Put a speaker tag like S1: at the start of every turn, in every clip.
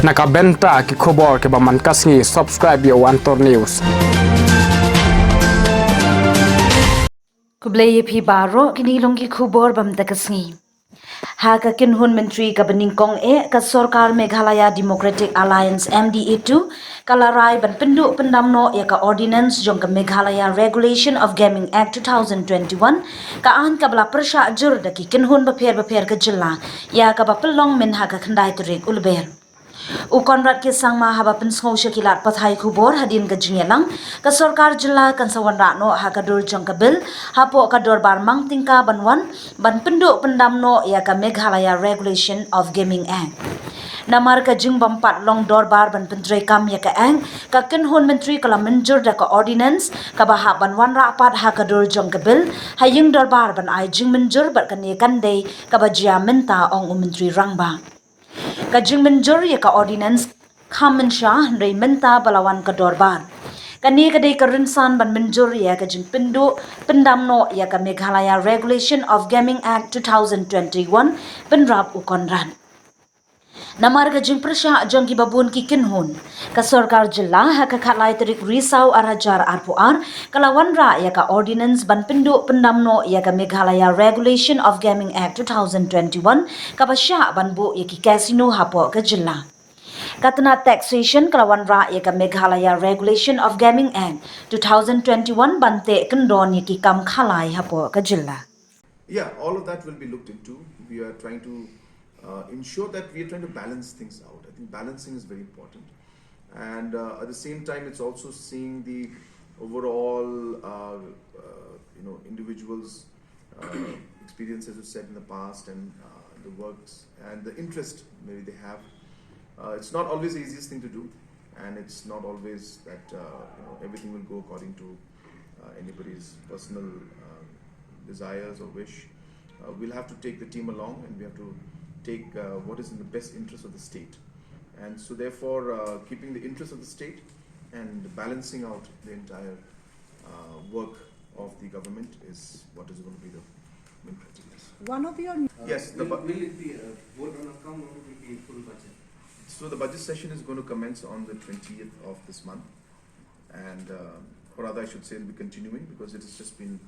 S1: nakabenta ki khobor ke ba man kasngi subscribe yo Antor News
S2: Kublai phi baro kini longi khubor bam takasngi ha ka kynhun myntri ka beningkong ka sarkar Meghalaya Democratic Alliance MDA2 kalarai ban pynduh pendamno ya ka Ordinance jong ka Meghalaya Regulation of Gaming Act 2021 ka an ka bla persha jur da ki kynhun bapher ka jilla ya ka ba pelong min ha ka khandai turik ulber Ukonrat ke sangma haba pensau syakilat pathai kubor hadin ke jingelang ke sarkar jilla kan sawan rakno ha ka dur jong ka bil hapo ka dor bar mang tingka banwan ban penduk pendamno ya ka Meghalaya Regulation of Gaming Act namar ka jing bampat long dor bar ban pentrai kam ya ka ang ka kynhun menteri kala menjur da ka ordinance ka ba ha ban wan rapat ha ka dur jong ka bil haying dor bar ban ai jing menjur bat kan ye kan dei ka ba jia menta ong menteri rangba Kajing menjur ya ka ordinance khamen sha rei menta balawan ka dorbar kani kadai karinsan ban menjur ya kajing pindu pendamno ya ka Meghalaya Regulation of Gaming Act 2021 penrap ukonran namar kajing persya jong ki babun ki kynhun ka sarkar jilla ha ka khalai terik risau arajar arpuar kalawan ra ya ka ordinance ban pindu pendamno ya ka Meghalaya Regulation of Gaming Act 2021 ka basya ban bu ya ki casino hapo ka jilla Katna taxation kalawan ra ya ka Meghalaya Regulation of Gaming Act 2021 bante kendon ya ki kam khalai hapo ka jilla
S3: Yeah, all of that will be looked into. We are trying to ensure that we are trying to balance things out. I think balancing is very important, and at the same time, it's also seeing the overall, individuals' experience, as you said in the past, and the works and the interest maybe they have. It's not always the easiest thing to do, and it's not always that everything will go according to anybody's personal desires or wish. We'll have to take the team along, and we have to take what is in the best interest of the state. And so therefore, keeping the interest of the state and balancing out the entire work of the government is what is going to be the main criteria.
S4: One of your
S3: Yes,
S5: will it be a vote on account or will it be full budget?
S3: So the budget session is going to commence on the 20th of this month, and or rather I should say it will be continuing because it has just been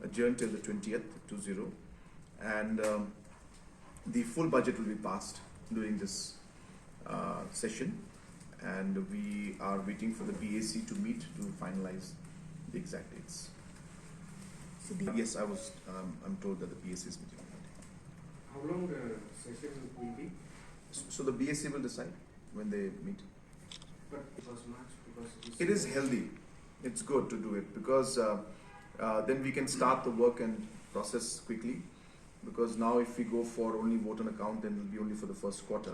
S3: adjourned till the 20th, 20, and the full budget will be passed during this session, and we are waiting for the BAC to meet to finalize the exact dates.
S4: So
S3: Yes, I'm told that the BAC is meeting on that day.
S5: How long the session will be?
S3: So the BAC will decide when they meet.
S5: But because
S3: It is healthy. It's good to do it because then we can start the work and process quickly. Because now if we go for only vote on account, then it will be only for the first quarter,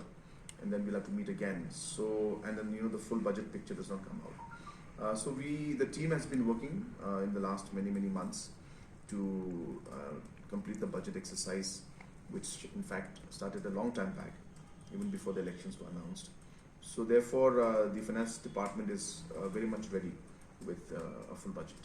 S3: and then we'll have to meet again. So and then the full budget picture does not come out. So the team has been working in the last many months to complete the budget exercise, which in fact started a long time back, even before the elections were announced. So therefore, the finance department is very much ready with a full budget.